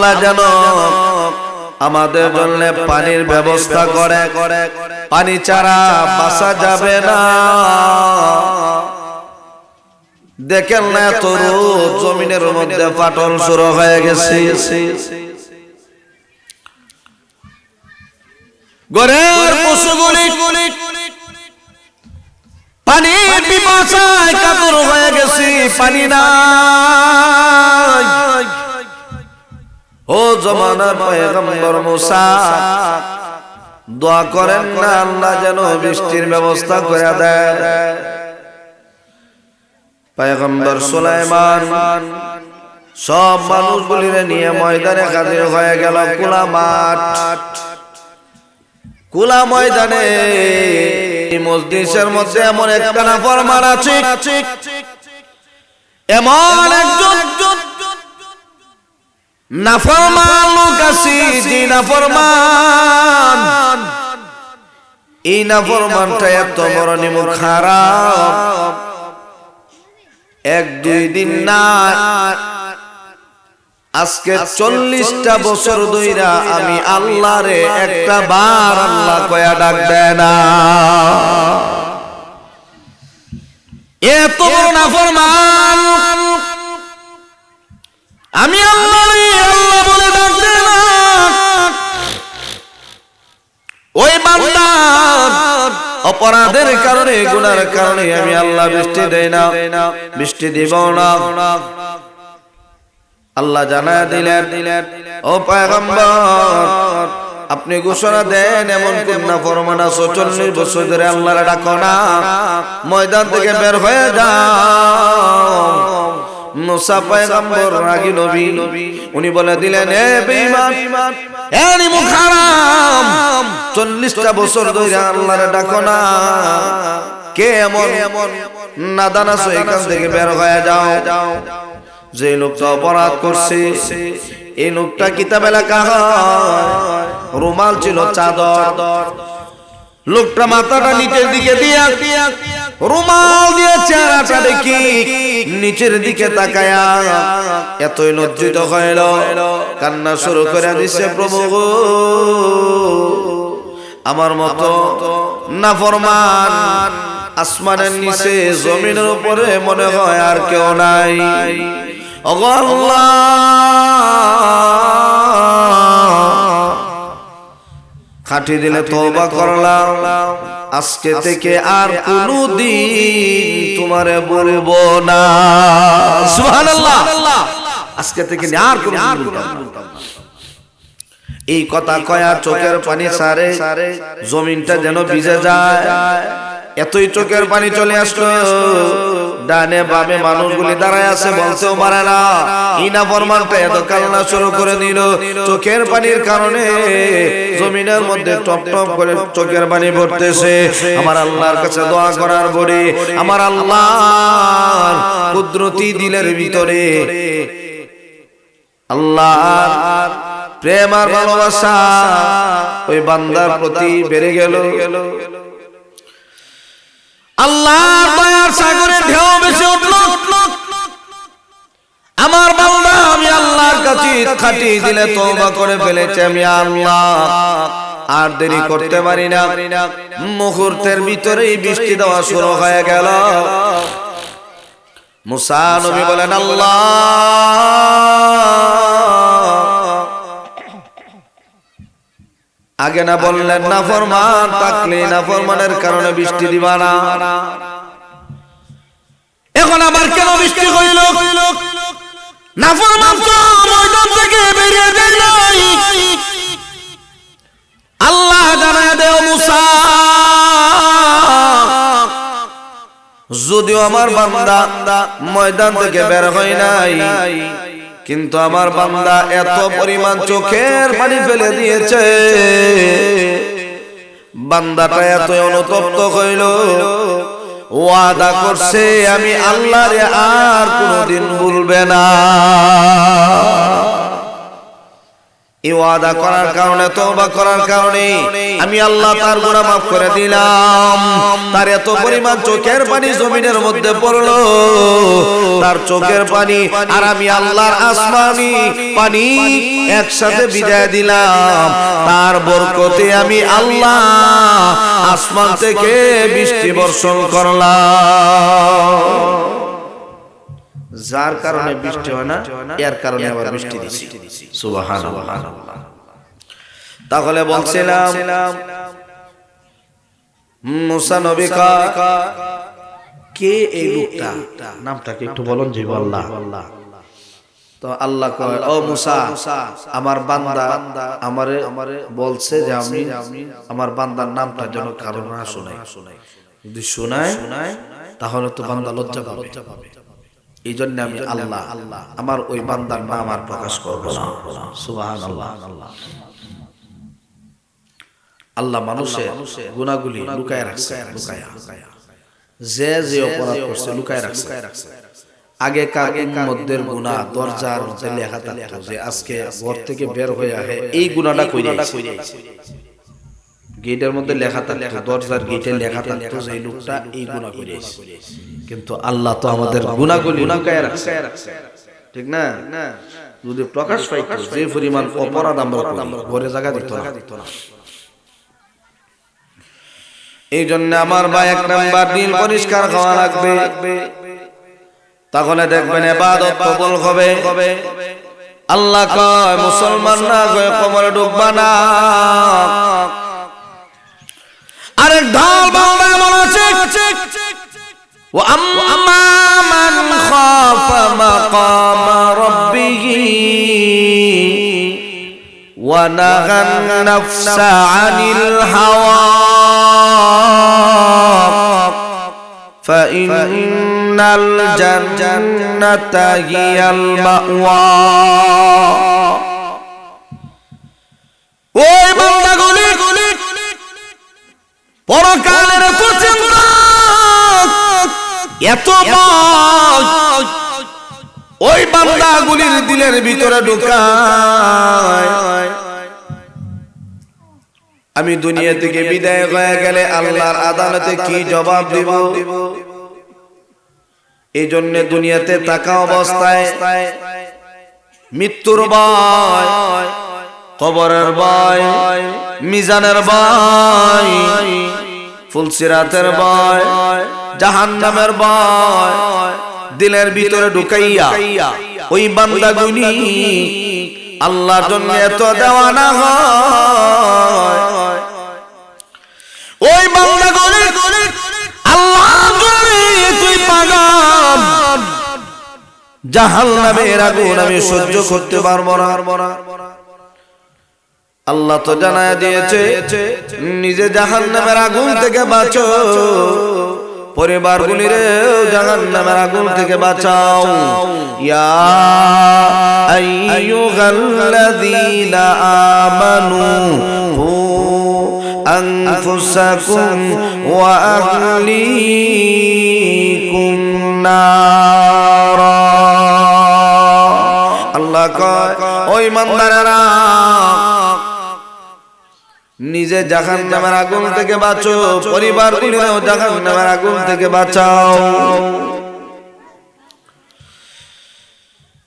আল্লাহ যেন আমাদের জন্য পানির ব্যবস্থা করে। পানি ছাড়া বাঁচা যাবে না। দেখেন না এত রোদ, জমিনের মধ্যে ফাটল শুরু হয়ে গেছে। ঘরের পশুগুলি পানির পিপাসায় কাতর হয়ে গেছে, পানি নাই। ও জমানার পয়গম্বর মুসা, দোয়া করেন না আল্লাহ যেন বৃষ্টির ব্যবস্থা করে দেয়। পয়গম্বর সুলাইমান সব মানুষগুলিরে নিয়ে ময়দানে হাজির হয়ে গেল। খোলা মাঠ, খোলা ময়দানে মজলিসের মধ্যে এমন একটা নাফরমান আছে, এমন একজন নাফরমান লোক আছে, যে নাফরমান, এই নাফরমানটা এত বড় নিমুখ খারাপ। এক দুই দিন না, আজকে 40টা বছর ধইরা আমি আল্লাহরে একটা বার আল্লাহ কয়া ডাক দেয় না। এত বড় নাফরমান, আমি আল্লাহরে আল্লাহ বলে ডাক দেয় না। ওই বান্দার অপরাধের কারণে, গুনার কারণে আমি আল্লাহ বৃষ্টি দেই না, বৃষ্টি দিব না। আল্লাহ জানায় দিলেন, ও পয়গম্বর আপনি ঘোষণা দেন এমন কোন নাফরমান আছে 40 বছর ধরে আল্লাহর ডাকো না, ময়দান থেকে বের হয়ে যাও। মুসা পয়গম্বর রাগী নবী, উনি বলে দিলেন, এ বেঈমান, এ নিমুখ হারাম, 40টা বছর ধরে আল্লাহর ডাকো না, কে এমন নাদান আছে, এখান থেকে বের হয়ে যাও। যে লোকটা অপরাধ করছে, এই লোকটা কিতাবে লেখা হয় রুমাল ছিল চাদর, লোকটা মাথাটা নিচের দিকে দিয়া রুমাল দিয়ে চেহারাটা দেখি নিচের দিকে তাকায়া এতই লজ্জিত হইল, কান্না শুরু করে দিছে, প্রভু গো আমার মতো নাফরমান আসমানের নিচে জমিনের উপরে মনে হয় আর কেউ নাই। ওগো আল্লাহ, খাটি দিলে তওবা করলাম, আজকে থেকে আর কোনদিন তোমারে বলবো না। সুবহানাল্লাহ, আজকে থেকে আর কোনদিন বলবো না। এই কথা কয়া চোখের পানি সারে জমিনটা যেন ভিজে যায়, এতই চোখের পানি চলে আসলো। ডানে বামে মানুষগুলি দাঁড়ায় আছে, বলতেও পারে না। ইনা ফরমানটা এত কান্না শুরু করে দিল, চোখের পানির কারণে জমিনের মধ্যে টপ টপ করে চোখের পানি পড়তেছে। আমার আল্লাহর কাছে দোয়া করার পরে আমার আল্লাহর কুদরতি দিলের ভিতরে আল্লাহর প্রেম আর ভালোবাসা ওই বান্দার প্রতি বেড়ে গেল। আল্লাহর দয়ার সাগরে ঢেউ ভেসে উঠল। আমার বান্দা আমি আল্লাহর কাছে খাটি দিলে তওবা করে ফেলেছে, আমি আল্লাহ আর দেরি করতে পারি না। মুহূর্তের ভিতরেই বৃষ্টি দেওয়া শুরু হয়ে গেল। মুসা নবী বলেন, আল্লাহ আগে না বললেন নাফরমান থাকলে নাফরমানের কারণে বৃষ্টি দিবা না, এখন আবার কেন বৃষ্টি হইল? নাফরমান তো ময়দান থেকে বেরিয়ে যায় নাই। আল্লাহ জানায় দেও মুসা, যদিও আমার বান্দা ময়দান থেকে বের হয় নাই, কিন্তু আমার বান্দা এত পরিমাণ চোখের পানি ফেলে দিয়েছে, বান্দাটা এত অনুতপ্ত হইল, ওয়াদা করছে আমি আল্লাহরে আর কোনদিন ভুলবে না। এই ওয়াদা করার কারণে, তওবা করার কারণে আমি আল্লাহ তার গুনাহ মাফ করে দিলাম। তার এত পরিমাণ চোখের পানি জমিনের মধ্যে পড়লো, তার চোখের পানি আর আমি আল্লাহর আসমানি পানি একসাথে ভিজায় দিলাম। তার বরকতে আমি আল্লাহ আসমান থেকে বৃষ্টি বর্ষণ করলাম। যার কারণে বৃষ্টি হয় না, এর কারণে আবার বৃষ্টি দিছি। সুবহানাল্লাহ। তাহলে বলছিলাম মুসা নবী কে এই লোকটা, নামটাকে একটু বলুন। জি আল্লাহ। তো আল্লাহ কয়, ও মুসা, আমার বান্দা আমারে বলছে যে আমি আমার বান্দার নামটা যেন কারো না শোনাই। যদি শোনায় তাহলে তো বান্দা লজ্জা পাবে। এই জন্য আমি আল্লাহ আমার ওই বান্দার নাম আর প্রকাশ করবো না। সুবহানাল্লাহ। আল্লাহ মানুষের গুনাহগুলি লুকায় রাখছে, যে যে অপরাধ করছে লুকায় রাখছে। আগেকার উম্মতদের গুনাহ দরজার মধ্যে লেখা থাকতো যে আজকে ঘর থেকে বের হয়ে আহে এই গুনাহটা কইরা আইছে। গেটের মধ্যে লেখা থাকতো, দরজার গেটে লেখা থাকতো যে এই লোকটা এই গুনাহ করে আইছে। কিন্তু আল্লাহ তো আমাদের গুনাহগুলি লুকায় রাখছে, ঠিক না? যদি প্রকাশ পাইতো যে পরিমাণ অপরাধ আমরা করি, ঘরে জায়গা দিত না। এই জন্য আমার ভাই এক নাম্বার দিল পরিষ্কার হওয়া লাগবে, তাহলে দেখবেন ইবাদত কবুল হবে। আল্লাহ কয় মুসলমান না কয় কবরে ডুববা না। আরেক ঢাল বাংলা এমন আছে, ওয়া আম্মা মান খাফা মাকামা রাব্বিহি ওয়া নাহান নাফসা আনিল হাওয়া ফাইন্নাল জান্নাতা হিয়াল মাওয়া। ওই বান্দাগুলি পরকালের এত চিন্তা, এত ভয় ওই বান্দাগুলির দিলের ভিতরে ঢুকায়। আমি দুনিয়া থেকে বিদায় হয়ে গেলে আল্লাহর আদালতে কি জবাব দিব? এই জন্য দুনিয়াতে থাকা অবস্থায় মৃত্যুর ভয়, কবরের ভয়, মিজানের ভয়, ফুলসিরাতের ভয়, জাহান্নামের ভয় দিলের ভিতরে ঢুকাইয়া ওই বান্দাগুলি আল্লাহর জন্য এত দেওয়ানা হয়। ওই বান্দাগুলি আল্লাহর জন্য তুই পাগল, জাহান্নামের আগুন আমি সহ্য করতে পারবো না। আল্লাহ তো জানায় দিয়েছে নিজে জাহান্নামের আগুন থেকে বাঁচো, পরিবারগুলিরে জাহান্নামের আগুন থেকে বাঁচাও। ইয়া আইয়ুহাল্লাযীনা আমানু কু আনফুসাকুম ওয়া আহলিকুম নারা। আল্লাহ কয় ওই ইমানদারেরা নিজে জাহান্নামের আগুন থেকে বাঁচো, পরিবারগুলিরেও জাহান্নামের আগুন থেকে বাঁচাও।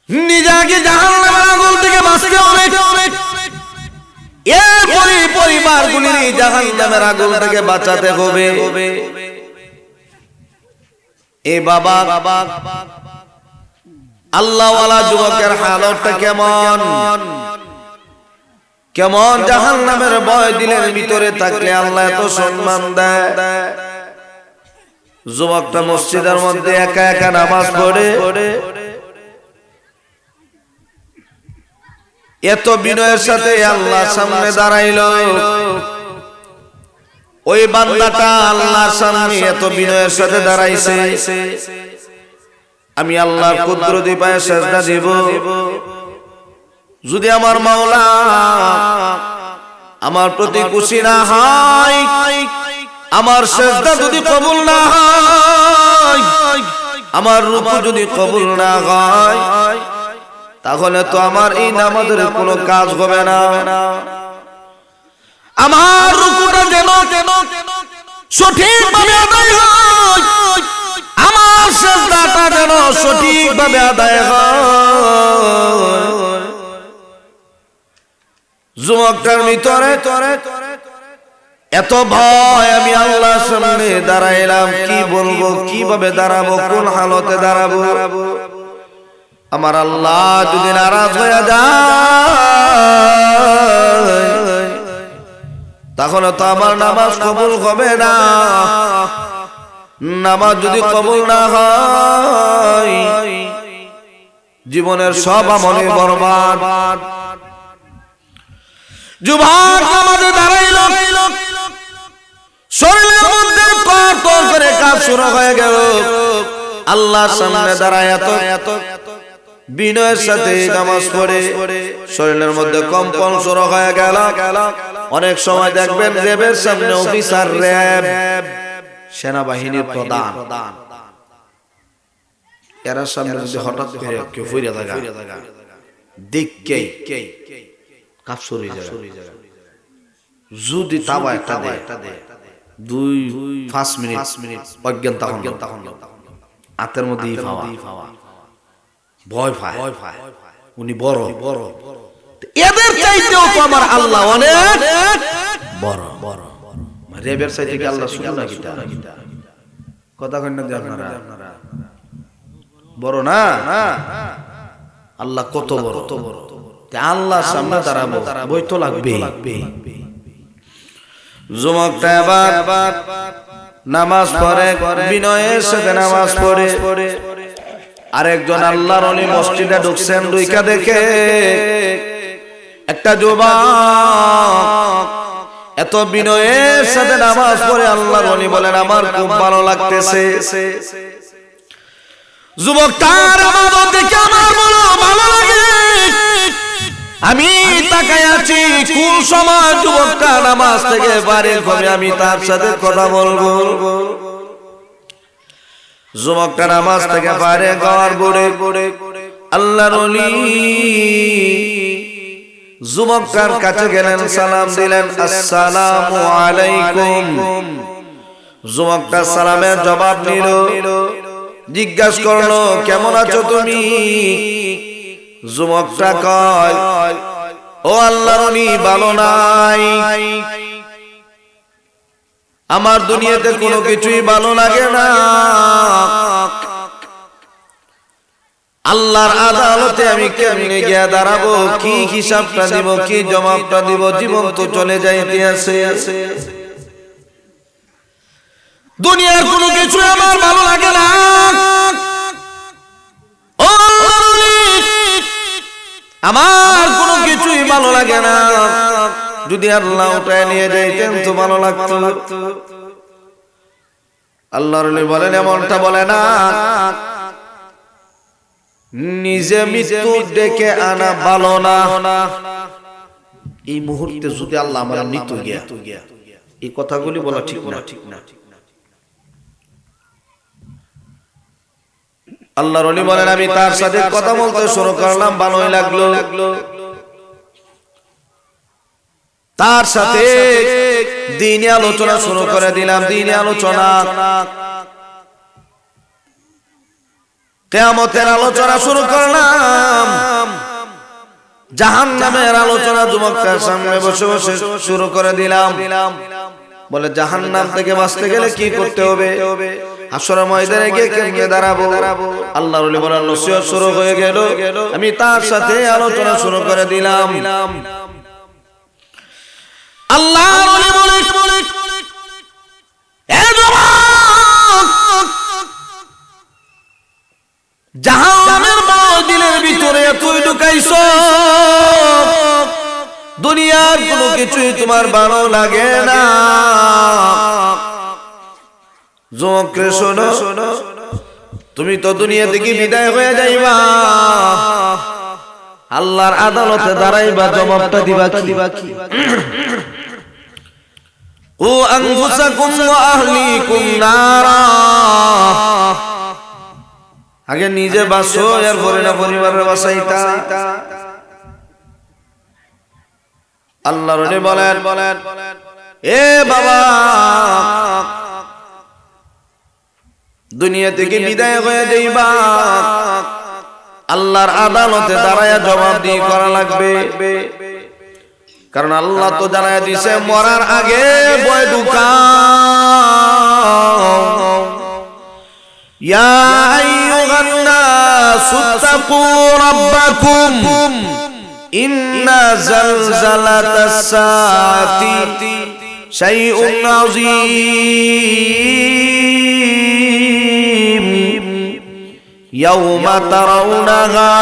নিজে আগে জাহান্নামের আগুন থেকে বাঁচতে হবে, এরপরে পরিবারগুলির জাহান্নামের আগুন থেকে বাঁচাতে হবে। এ বাবা আল্লাহওয়ালা যুবকের হালতটা কেমন কেমন? জাহান্নামের ভয় দিলের ভিতরে থাকলে আল্লাহ এত সম্মান দেয়। যুবকটা মসজিদের মধ্যে একা একা নামাজ পড়ে, এত বিনয়ের সাথে আল্লাহর সামনে দাঁড়াইল। ওই বান্দাটা আল্লাহর সামনে এত বিনয়ের সাথে দাঁড়াইছে, আমি আল্লাহর কুদরতি পায়ে সিজদা দেব। যদি আমার মাওলা আমার প্রতি খুশি না হয়, আমার সিজদা যদি কবুল না হয়, আমার রুকু যদি কবুল না হয়, তাহলে তো আমার এই নামাজের কোনো কাজ হবে না। আমার রুকুটা যেন সঠিকভাবে আদায় হয়, আমার সিজদাটা যেন সঠিকভাবে আদায় হয়। যুবকটার ভিতরে এত ভয়, আমি আল্লাহর সামনে দাঁড়াইলাম, কি বলবো, কিভাবে দাঁড়াবো, কোন হালতে দাঁড়াবো। আমার আল্লাহ যদি নারাজ হয়ে যায় তাহলে তো আমার নামাজ কবুল হবে না। নামাজ যদি কবুল না হয় জীবনের সব আমলে বরবাদ। যুবক নামাজে দাঁড়াইল, শরীরের মধ্যে কত করে কাজ শুরু হয়ে গেল। আল্লাহর সামনে দাঁড়ায় এত বিনয়ের সাথে নামাজ পড়ে শরীরের মধ্যে কম্পন শুরু হয়ে গেল। অনেক সময় দেখবেন র্যাবের সামনে অফিসার, র্যাব সেনাবাহিনীর প্রধান, এরা সামনে যদি হঠাৎ করে কেউ ফিরে থাকা দেখকে কাজ শুরু হয়ে যায়। যদি তাবা একটা দেয় 2-5 মিনিট অজ্ঞান, তখন হাতের মধ্যে ভয় পায়, উনি বড়। এদের চাইতেও তো আমার আল্লাহ অনেক বড়। রেবের চাইতে কি আল্লাহ শুধু নাকি? কথা কই না আপনারা? বড় না? আল্লাহ কত বড়। আল্লাহর সামনে দাঁড়াবো, বই তো লাগবে। যুবকটা এবার নামাজ পড়ে, বিনয়ের সাথে নামাজ পড়ে। আরেকজন আল্লাহর ওলি মসজিদে ঢুকছেন, ঢুইকা দেখে একটা যুবক এত বিনয়ের সাথে নামাজ পড়ে। আল্লাহর ওলি বলেন, আমার খুব ভালো লাগতেছে। যুবকটার ইবাদত দেখে আমার বড় ভালো লাগে। আমি তাকায় আছি, কোন সময় যুবকটা নামাজ থেকে বাড়ির ঘরে আমি তার সাথে কথা বলবো। যুবকটা নামাজ থেকে বাইরে যাওয়ার পরে আল্লাহর ওলি যুবকটার কাছে গেলেন, সালাম দিলেন, আসসালামু আলাইকুম। যুবকটা সালামের জবাব নিল, জিজ্ঞাসা করলো, কেমন আছো তুমি? যুবকটা কয়, ও আল্লাহর ওলি, ভালো নাই, আমার দুনিয়াতে কোনো কিছুই ভালো লাগে না। আল্লাহর আদালতে আমি কেমনে গিয়া দাঁড়াবো, কি হিসাবটা দিব, কি জবাবটা দিব? জীবন তো চলে যাইতে আছে। দুনিয়ার কোনো কিছু আমার ভালো লাগে না। ও আমার কোনো কিছুই ভালো লাগে না। যদি আল্লাহ উঠায় নিয়ে যাইতেন তো ভালো লাগতো। আল্লাহর ওলি বলেন, এমনটা বলে না, নিজে মৃত্যু ডেকে আনা ভালো না। এই মুহূর্তে যদি আল্লাহ আমার মৃত্যু গিয়া, এই কথাগুলি বলা ঠিক না। আল্লাহর ওলি বলেন, আমি তার সাথে কথা বলতে শুরু করলাম, ভালোই লাগলো। তার সাথে দ্বীনি আলোচনা শুরু করে দিলাম। দ্বীনি আলোচনা, কিয়ামতের আলোচনা শুরু করলাম। জাহান্নামের আলোচনা যুবকটার সামনে বসে বসে শুরু করে দিলাম। বলে, জাহান্নাম থেকে বাঁচতে গেলে কি করতে হবে, হাসরের ময়দানে গিয়ে কেমনে দাঁড়াবো। আল্লাহর ওলি বলেন, নসিহত শুরু হয়ে গেল। আমি তার সাথে আলোচনা শুরু করে দিলাম। আল্লাহর ওলি বলে, এ যুবক, জাহান্নামের দিলের ভিতরে তুই ঢুকাইছো, দুনিয়ার কোনো কিছুই তোমার ভালো লাগে না। যুবকরে শোনো, তুমি তো দুনিয়া থেকে বিদায় হয়ে যাইবা, আল্লাহর আদালতে দাঁড়াইবা, জবাবটা দিবা কি? ও আনফুসাকুম ওয়া আহলিকুম নারা, আগে নিজে বাঁচো এরপরে না পরিবারের বাঁচাইতা। আল্লাহ রনি বলেন এ বাবা দুনিয়া থেকে বিদায় হয়ে যাইবা, আল্লাহর আদালতে দাঁড়ায়া জবাবদিহি করা লাগবে। কারণ আল্লাহ তো জানায় দিছে মরার আগে বয় ঢুকাও। ইয়া আইয়ুহান নাসু তাকু রাব্বাকুম ইন্না জালজালাতাস সাআতি শাইউন আযীম ইয়াওমা তারাউনাহা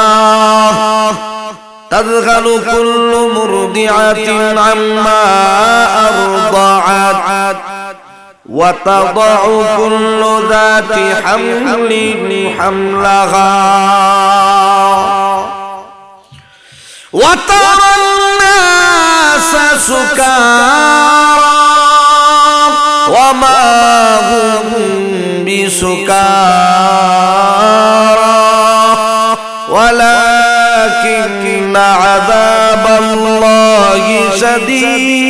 تذهل كل مرضعة عما أرضعت وتضع كل ذات حمل حملها وترى الناس سكارى وما هم بسكارى ولكن عذاب الله شديد।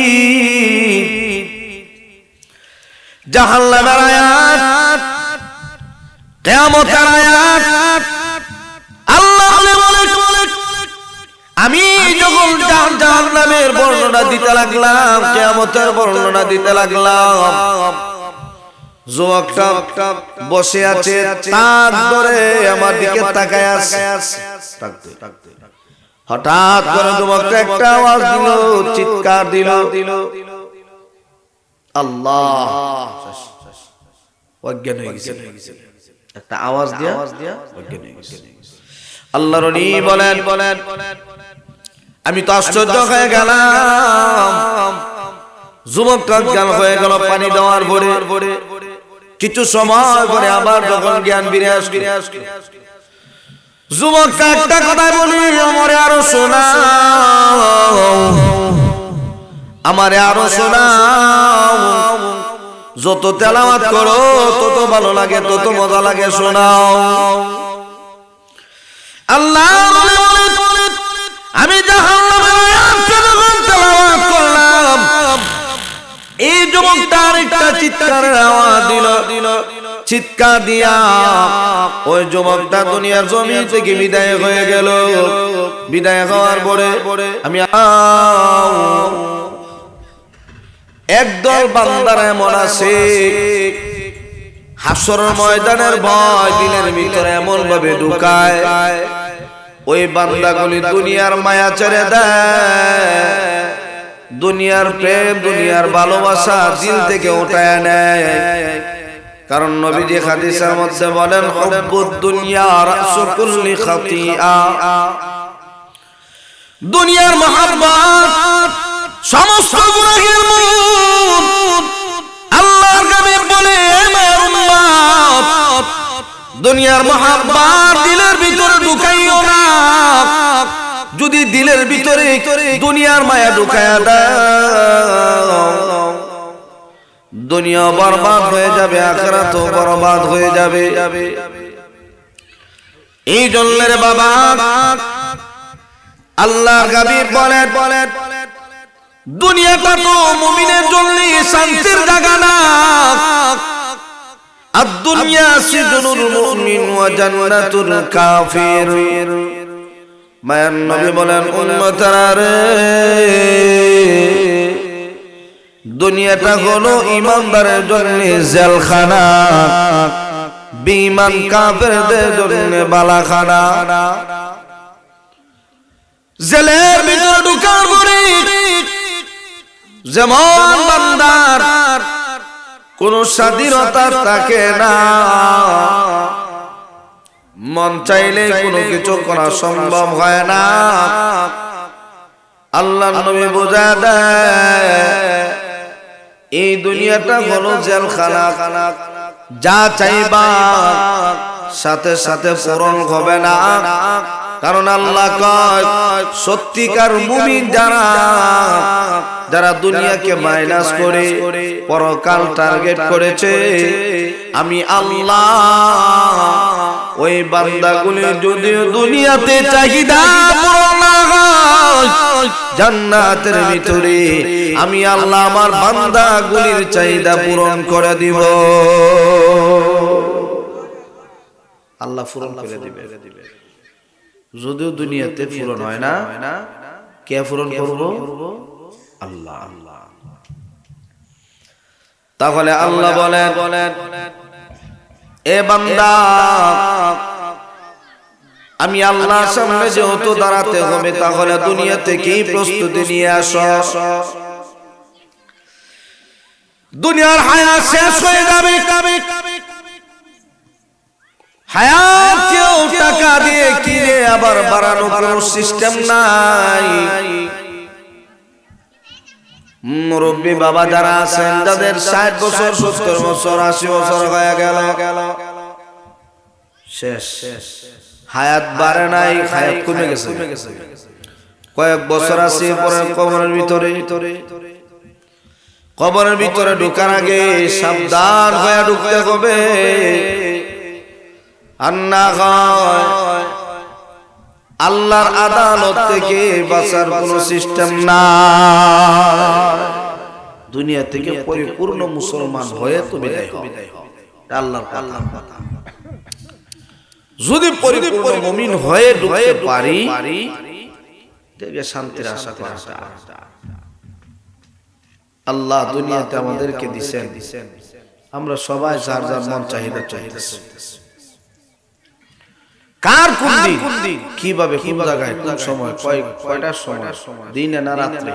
জাহান্নামের আয়াত, কিয়ামতের আয়াত। আল্লাহ বলেন আমি যখন জাহান্নামের বর্ণনা দিতে লাগলাম, কিয়ামতের বর্ণনা দিতে লাগলাম, যুবকটা বসে আছে তাক ধরে আমার দিকে তাকায় আছে। হঠাৎ করে যুবকটা একটা আওয়াজ দিল, চিৎকার দিল, আল্লাহ, অজ্ঞান হয়ে গেছে। একটা আওয়াজ দিয়া অজ্ঞান হয়ে গেছে। আল্লাহর নবী বলেন আমি তো আশ্চর্য হয়ে গেলাম। যুবকটা জ্ঞান হয়ে গেল পানি দেওয়ার পরে। কিছু সময় পরে আবার যখন জ্ঞান ফিরে আসলো, যুবকটা একটা কথা বলি, আমারে আরো শোনাও, আমারে আরো শোনাও। যত তেলাওয়াত করো তত ভালো লাগে, তত মজা লাগে, শোনাও। আল্লাহ বলেন আমি জাহান্নামের আয়াত যখন তেলাওয়াত করলাম, এই যুবকটা আরেকটা চিৎকারের আওয়াজ দিল। চিৎকার দিয়া ওই যুবকটা দুনিয়ার জমি থেকে বিদায় হয়ে গেল। বিদায় হওয়ার পরে আমি একদল বান্দার এমন আছে হাসরের ময়দানের ভয় দিলের ভিতরে এমন ভাবে ঢুকায়, ওই বান্দাগুলি দুনিয়ার মায়া ছেড়ে দেয়, দুনিয়ার প্রেম, দুনিয়ার ভালোবাসা দিল থেকে উঠায় নেয়। কারণ নবীজি হাদিসের মধ্যে বলেন হুব্বুদ দুনিয়া রাসু কুল্লি খাতিয়া, দুনিয়ার মহব্বত সমস্ত গুনাহের মূল। আল্লাহর নবী বলে আমার উম্মত দুনিয়ার মহব্বত দিলের ভিতরে ঢুকাইও না। যদি দিলের ভিতরে দুনিয়ার মায়া ঢুকায়া দাও, দুনিয়া বরবাদ হয়ে যাবে, আখিরাতও বরবাদ হয়ে যাবে। এই জন্য রে বাবা আল্লাহর হাবিব বলেন দুনিয়াটা তো মুমিনের জন্য শান্তির জায়গা না। আদ-দুনিয়া সিজনুল মুমিন ওয়া জান্নাতুল কাফির। মায়ার নবী বলেন উম্মতরা রে, দুনিয়াটা হলো ইমানদারের জন্য জেলখানা, বেঈমান কাফেরদের জন্য বালাখানা। জেলের ভিতরে ঢুকার পরে যেমন বান্দার কোন স্বাধীনতা থাকে না, মন চাইলে কোনো কিছু করা সম্ভব হয় না। আল্লাহর নবী বোঝা দেয় এই দুনিয়াটা হলো জেলখানা, যা চাইবা সাথে সাথে পূরণ হবে না। কারণ আল্লাহ কয় সত্যিকার মুমিন যারা দুনিয়াকে মাইনাস করে পরকাল টার্গেট করেছে, আমি আল্লাহ ওই বান্দাগুলি যদি দুনিয়াতে চাহিদা পূরণ না হয়, জান্নাতের ভিতরে আমি আল্লাহ আমার বান্দাগুলির চাহিদা পূরণ করে দিব। আল্লাহ পূরণ করে দিবে। যদিও দুনিয়াতে পূরণ হয় না, কে পূরণ করব? আল্লাহ। তাহলে আল্লাহ বলেন, এ বান্দা, আমি আল্লাহর সামনে যেহেতু দাঁড়াতে হবে, তাহলে দুনিয়া থেকেই প্রস্তুতি নিয়ে আসো। দুনিয়ার হায়াত শেষ হয়ে যাবে, হায়াত কেউ টাকা দিয়ে কিনে আবার বাড়ানো কোনো সিস্টেম নাই। মুরব্বী বাবা যারা আছেন, যাদের 60 বছর 70 বছর 80 বছর হয়ে গেল, শেষ, হায়াত বাড়ে নাই, হায়াত কমে গেছে। কয়েক বছর আছে, পরে কবরের ভিতরে ঢোকার আগে সাবধান হয়ে ঢুকতে হবে। আল্লাহর আদালত থেকে বাঁচার কোন সিস্টেম না। দুনিয়া থেকে পরিপূর্ণ মুসলমান হয়ে তো বিদায় হও, আল্লাহর কথা। যদি পরিপূর্ণ মুমিন হয়ে ঢুকতে পারি, দেখে শান্তির আশা করা যায়। আল্লাহ দুনিয়াতে আমাদেরকে দিয়েছেন, আমরা সবাই যার যার মন চাহিদা চাইতেছি। কার কোন দিন, কিভাবে, কোন জায়গায়, কোন সময়, কয়টার সময়, দিনে না রাত্রে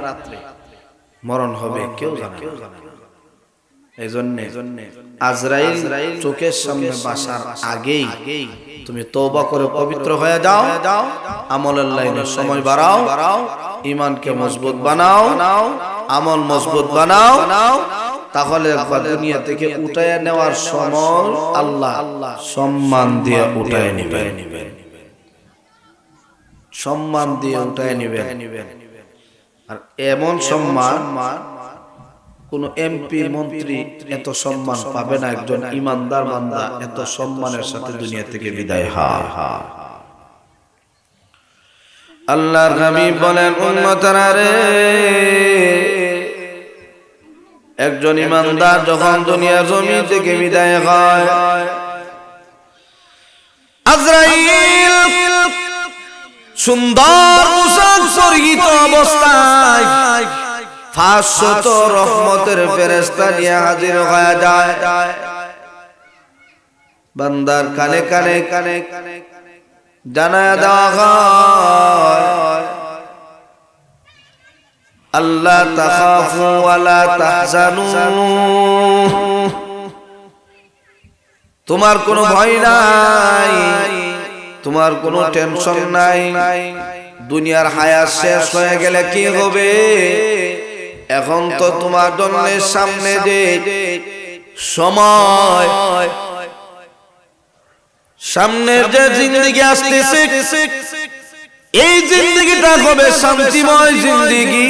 মরণ হবে কেউ জানে না। এইজন্য আজরাইল চোখের সামনে বাসার আগেই তুমি তওবা করে পবিত্র হয়ে যাও, আমলের লাইনে সময় বাড়াও, ঈমানকে মজবুত বানাও, আমল মজবুত বানাও। তাহলে দুনিয়া থেকে উঠায় নেওয়ার সময় আল্লাহ সম্মান দিয়ে উঠায় নেবেন, সম্মান দিয়ে উঠায় নেবেন। আর এমন সম্মান কোন এমপি মন্ত্রী এত সম্মান পাবে না। একজন ইমানদার বান্দা এত সম্মানের সাথে দুনিয়া থেকে বিদায় হয়। আল্লাহর হাবিব বলেন, উম্মতরা রে, একজন ইমানদার যখন দুনিয়ার জমি থেকে বিদায় হয়, আজরাইল সুন্দর পোশাক পরিহিত অবস্থায় 500 রহমতের ফেরেশতা নিয়ে হাজির হয়ে যায়। বান্দার কানে কানে জানায়া দেওয়া হয়, আল্লাহ তাখাফু ওয়ালা তাহজানু, তোমার কোনো ভয় নাই, তোমার কোনো টেনশন নাই। দুনিয়ার হায়াত শেষ হয়ে গেলে কি হবে? এখন তো তোমার জন্য সামনে যে সময়, সামনের যে জিন্দেগি আসতেছে, এই জিন্দেগিটা হবে শান্তিময় জিন্দেগি।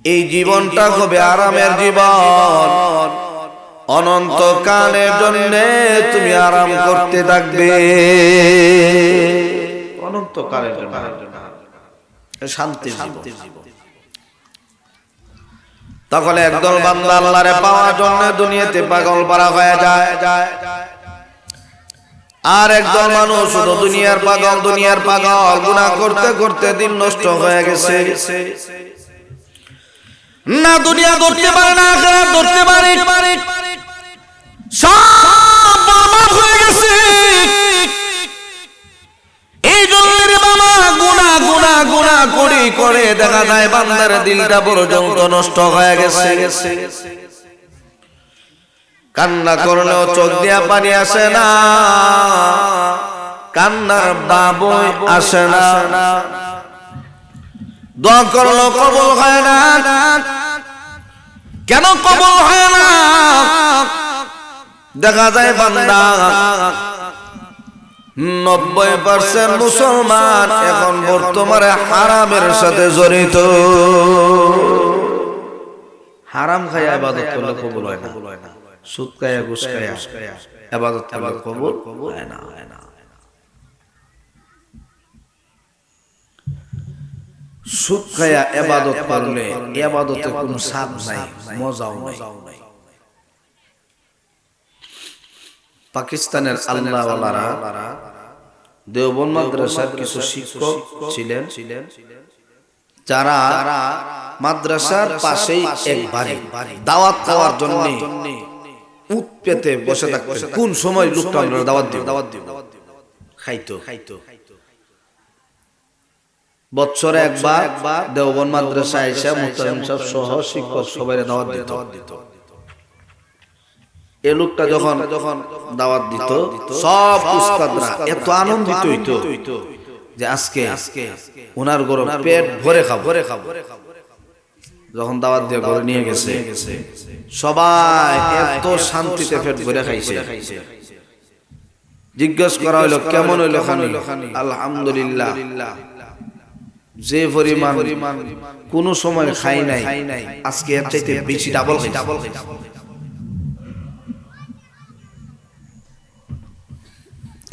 এই জীবনটা হবে আরামের জীবন। অনন্তকালের জন্য তুমি আরাম করতে থাকবে, অনন্তকালের জন্য শান্তির জীবন। তখন একদল বান্দা আল্লাহরে পাওয়ার জন্য দুনিয়াতে পাগল পারা হয়ে যায়, আর একদল মানুষ শুধু দুনিয়ার পাগল, গুনাহ করতে করতে দিন নষ্ট হয়ে গেছে। না দুনিয়া ধরতে পারে না, আখিরাত ধরতে পারে, সব বরবাদ হয়ে গেছে। এই জন্য বাবা গুনাহ করে দেখা যায় বান্দার দিলটা পর্যন্ত নষ্ট হয়ে গেছে। কান্না করলেও চোখ দিয়া পানি আসে না, কান্নার বাবই আসে না। দোয়া করলেও কবুল হয় না। কেন কবুল হয় না? দেখা যায় বান্দা 90% মুসলমান এখন বর্তমানে হারামের সাথে জড়িত। হারাম খায় ইবাদত করলে কবুল হয় না, সুদ খায়, ঘুষ খায়, ইবাদত কবুল হয় না। সুদ খায়া ইবাদত করলে ইবাদতে কোনো স্বাদ নাই, মজাও নাই। পাকিস্তানের আল্লাহওয়ালারা দেওবন্দ মাদ্রাসার কিছু শিক্ষক ছিলেন যারা মাদ্রাসার পাশেই এক বাড়ি দাওয়াত খাওয়ার জন্য উট পেতে বসে থাকতেন, কোন সময় লোকটা আমরা দাওয়াত দিব খাইতো। বছরে একবার দেওবন্দ মাদ্রাসায় এসে মুহতামিম সাহেব সহ শিক্ষক সবাই দাওয়াত দিত। এই লোকটা যখন দাওয়াত দিত সব উস্তাদরা এত আনন্দিত হইতো যে আজকে ওনার গরম পেট ভরে খাবো। যখন দাওয়াত দিয়ে ঘরে নিয়ে গেছে সবাই এত শান্তিতে পেট ভরে খাইছে। জিজ্ঞেস করা হইলো কেমন হইলো খানি? আলহামদুলিল্লাহ, যে পরিমাণ কোন সময় খাই নাই আজকে এর চাইতে বেশি ডাবল খাই।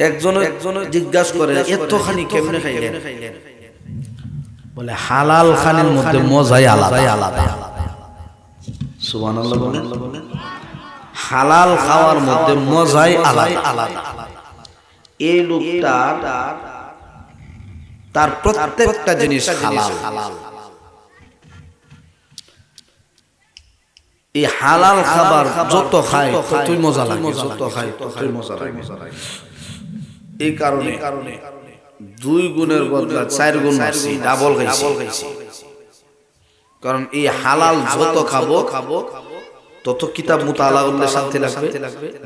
একজন জিজ্ঞাসা করে এতখানি কেমনে খাইলেন? বলে হালাল খানের মধ্যে মজাই আলাদা। সুবহানাল্লাহ বলেন। হালাল খাওয়ার মধ্যে মজাই আলাদা। এই লোকটা তার প্রত্যেকটা জিনিস হালাল। এই হালাল খাবার যত খায় ততই মজা লাগে, যত খায় ততই মজা লাগে। এই কারণে 2 গুণের বদলা 4 গুণ বেশি ডাবল খাইছি। কারণ এই হালাল যত খাবো তত কিতাব মুতালা করলে শান্তি লাগবে,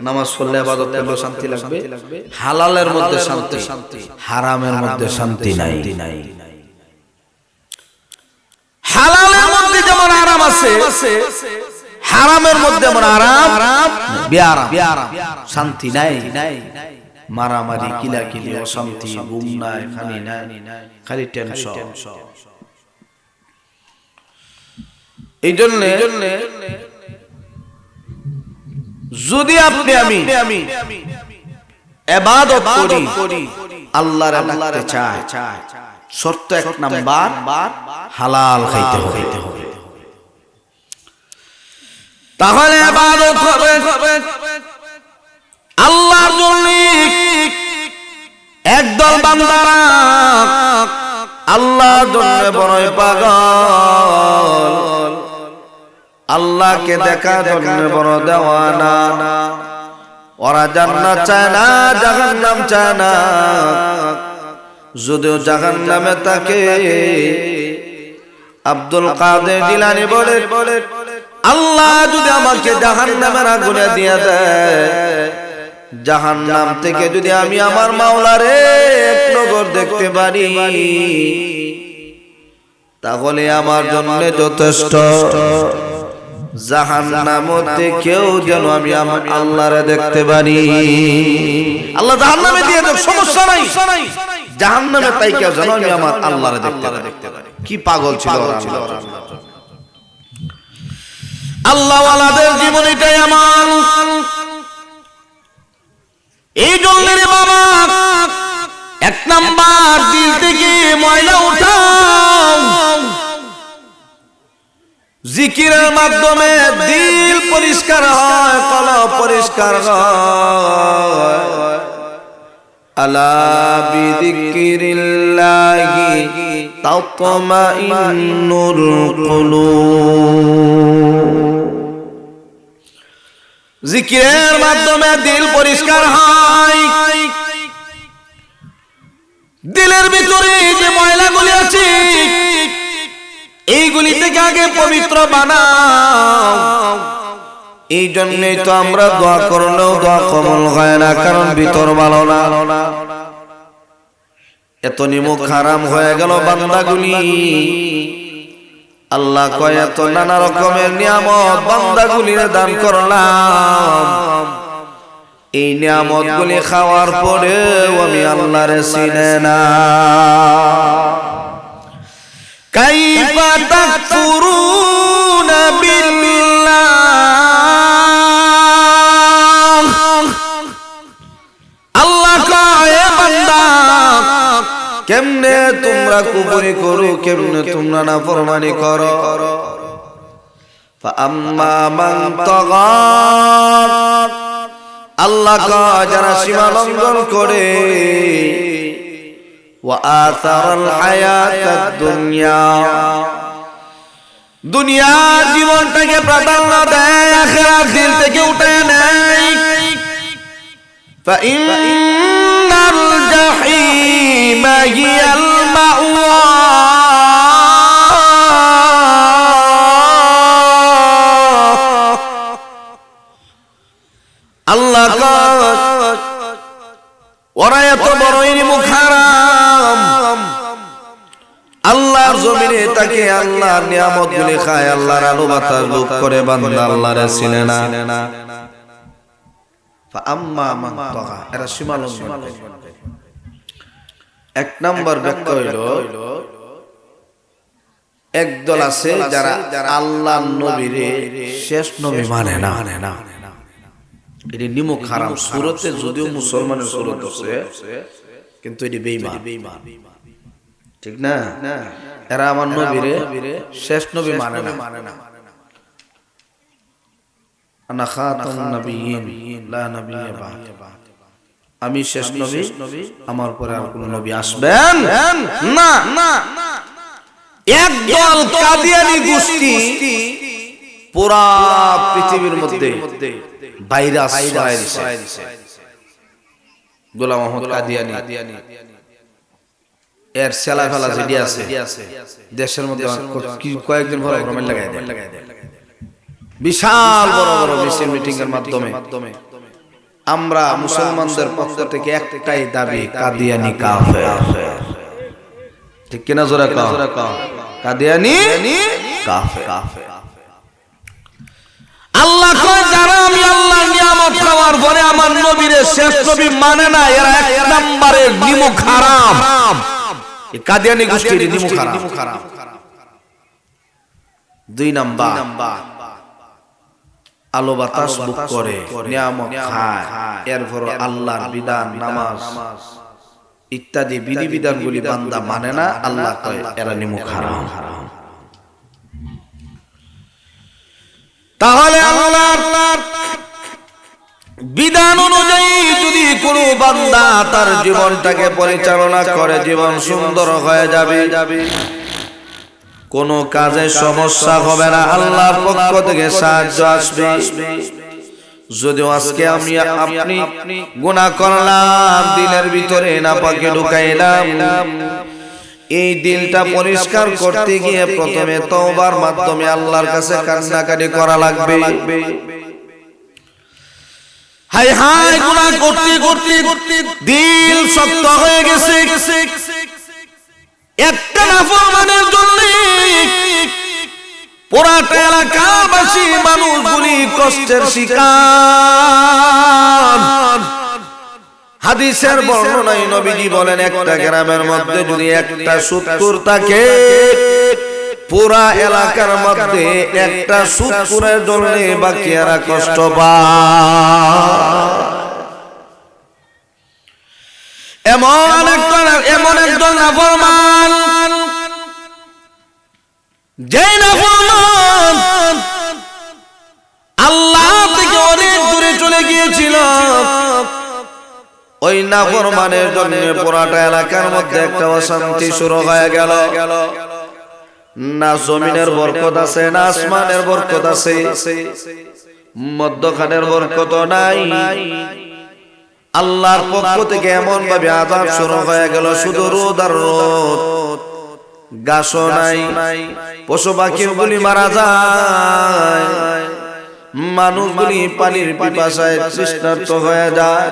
নামাজ পড়লে ইবাদত করলে শান্তি লাগবে। হালালের মধ্যে শান্তি, হারামের মধ্যে শান্তি নাই। হালালের মধ্যে যেমন আরাম আছে, হারামের মধ্যে যেমন আরাম বেআরাম, শান্তি নাই। মারামারি, কিলাকিলি, অশান্তি, ঘুম নাই, খানি নাই, খালি টেনশন। এই জন্য যদি আপনি আমি ইবাদত করি, আল্লাহর ডাকতে চাই, শর্ত 1 নাম্বার হালাল খাইতে হবে। তাহলে ইবাদত হবে আল্লাহর জন্য। একদল বান্দারা আল্লাহর জন্য বড়ই পাগল, আল্লাহকে দেখার জন্য বড় দেওয়ানা। ওরা জান্নাত চায় না, জাহান্নাম চায় না। যদিও জাহান্নামে থাকে, আব্দুল কাদের জিলানী বলে আল্লাহ যদি আমাকে জাহান্নামের আগুনে দিয়ে দেয়, জাহান্নাম থেকে যদি আমি আমার মাওলারে এক নজর দেখতে পারি, তাহলে আমার জন্য যথেষ্ট। জাহান্নাম থেকেও যেন আমি আমার আল্লাহরে দেখতে পারি। আল্লাহ জাহান্নামে দিয়ে দেব, সমস্যা নাই। জাহান্নামে তাইকা যেন আমি আমার আল্লাহরে দেখতে পারি। কি পাগল ছিল ওরা! আল্লাহ ওয়ালাদের জীবন এটাই আমার। এই জন্য রে বাবা, 1 নাম্বার দিল থেকে ময়লা উঠাও। জিকিরের মাধ্যমে দিল পরিষ্কার হয়, কলব পরিষ্কার হয়। আলা বিযিকিরিল্লাহি তাতমাইন্নুল কুলুব। জিকিরের মাধ্যমে দিল পরিষ্কার হয়। দিলের ভিতরে যে ময়লাগুলি আছে এইগুলি থেকে আগে পবিত্র বানাও। এই জন্যই তো আমরা দোয়া করলেও দোয়া কবুল হয় না, কারণ ভিতর ভালো না। এত নিমুখ হারাম হয়ে গেল বান্দাগুলি। আল্লাহ কয় এত নানা রকমের নিয়ামত বান্দাগুলির দান করলাম, এই নিয়ামত গুলি খাওয়ার পরেও আমি আল্লাহরে চিনে না। কাইফা তাকফুরুনা বিল্লাহ কেমনে তোমরা কুফরি করো, কেমনে তোমরা নাফরমানি করো। ফাআম্মা মান তাগা, আল্লাহ কয় যারা সীমা লঙ্ঘন করে, ওয়া আতারাল হায়াতাদ দুনিয়া, দুনিয়ার জীবনটাকে প্রাধান্য দেয়, আখিরাত দিল থেকে উঠে নেয়। ফাইন্নাল জাহিমা হিয়াল মাওয়া, আল্লাহ কয় ওরা এত বড় নিমুখ হারাম, আল্লাহর জমিনে তাকে আল্লাহর নিয়ামত গুলি খায়, আল্লাহর আলো বাতাস ভোগ করে, বান্দা আল্লাহরে চিনে না। ফাআম্মা মান তাগা, এরা সীমা লঙ্ঘন করে। এক নাম্বার ব্যাখ্যা হইল, একদল আছে যারা আল্লাহর নবীরে শেষ নবী মানে না। এটি নিমুখ হারাম, সূরতে যদিও মুসলমানের সূরত আছে, কিন্তু এটি বেঈমান, ঠিক না? এরা আমার নবীরে শেষ নবী মানে না। আনা খাতামুন নাবিয়্যিন লা নাবিয়্যা বা'দি, আমি শেষ নবী, আমার পরে আর কোন নবী আসবেন না। একদল কাদিয়ানী গোষ্ঠী পুরা পৃথিবীর মধ্যে ভাইরাস ছড়ায় দিয়েছে। গোলাম আহমদ কাদিয়ানী, এর সেলা ফেলা যেটি আছে দেশের মধ্যে কয়েকদিন পর লাগাই দেয়, বিশাল বড় বড় মিটিং এর মাধ্যমে। আমরা মুসলমানদের পক্ষ থেকে একটাই দাবি, কাদিয়ানী কাফের, ঠিক কিনা? জোরে কও, কাদিয়ানী কাফের। আল্লাহ কয় যারা আমি আল্লাহর নিয়ামত খাওয়ার পরে আমার নবীরে শেষ নবী মানে না, এরা এক নম্বরের নিমুখ হারাম। এই কাদিয়ানী গোষ্ঠীর নিমুখ হারাম। দুই নাম্বার, আলো বাতাস ভোগ করে, নিয়ামত খায়, এরপর আল্লাহর বিধান, নামাজ ইত্যাদি বিধিবিধানগুলি বান্দা মানে না, আল্লাহ কয় এরা নিমুখ হারাম। তাহলে আল্লাহর বিধান অনুযায়ী যদি কোনো বান্দা তার জীবনটাকে পরিচালনা করে, জীবন সুন্দর হয়ে যাবে, কোনো কাজে সমস্যা হবে না, আল্লাহর পক্ষ থেকে সাহায্য আসবে। যদিও আজকে আমি আপনি গুনাহ করলাম, দিলের ভিতরে নাপাকে ঢুকাইলাম, এই দিলটা পরিষ্কার করতে গিয়ে প্রথমে তওবার মাধ্যমে আল্লাহর কাছে কান্নাকাটি করা লাগবে। হায় হায়, গুনাহ করতে করতে দিল শক্ত হয়ে গেছে, একটা নাফরমানের জন্য পুরাটা এলাকাবাসী মানুষগুলি কষ্টের শিকার। হাদিসের বর্ণনায় নবীজি বলেন, একটা গ্রামের মধ্যে যদি একটা সুৎখোর থাকে, পুরা এলাকার মধ্যে একটা সুৎখোরের জন্য বাকিরা কষ্ট পায়। এমন একজন নাফরমান, যে নাফরমান আল্লাহ থেকে অনেক দূরে চলে গিয়েছিল, ওই নাফরমানের জন্য পুরাটা এলাকার মধ্যে একটা অশান্তি শুরু হয়ে গেল। না জমিনের বরকত আছে, না আসমানের বরকত আছে, মধ্যখানের বরকত নাই। আল্লাহর পক্ষ থেকে এমন ভাবে আযাব শুরু হয়ে গেল, শুধু রোদ আর রোদ, ঘাসও নাই, পশু পাখিগুলি মারা যায়, মানুষগুলি পানির পিপাসায় তৃষ্ণার্ত হয়ে যায়।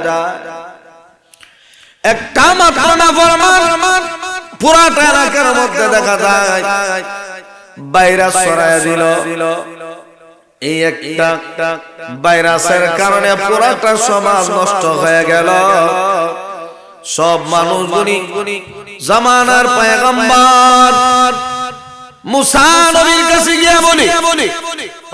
একটা মাত্র নাফরমান পুরাটা এলাকার মধ্যে দেখা যায় ভাইরাস ছড়ায় দিল। এই একটা ভাইরাসের কারণে পুরাটা সমাজ নষ্ট হয়ে গেল। সব মানুষগুলি জামানার পয়গম্বর মুসা নবীর কাছে গিয়ে বলে,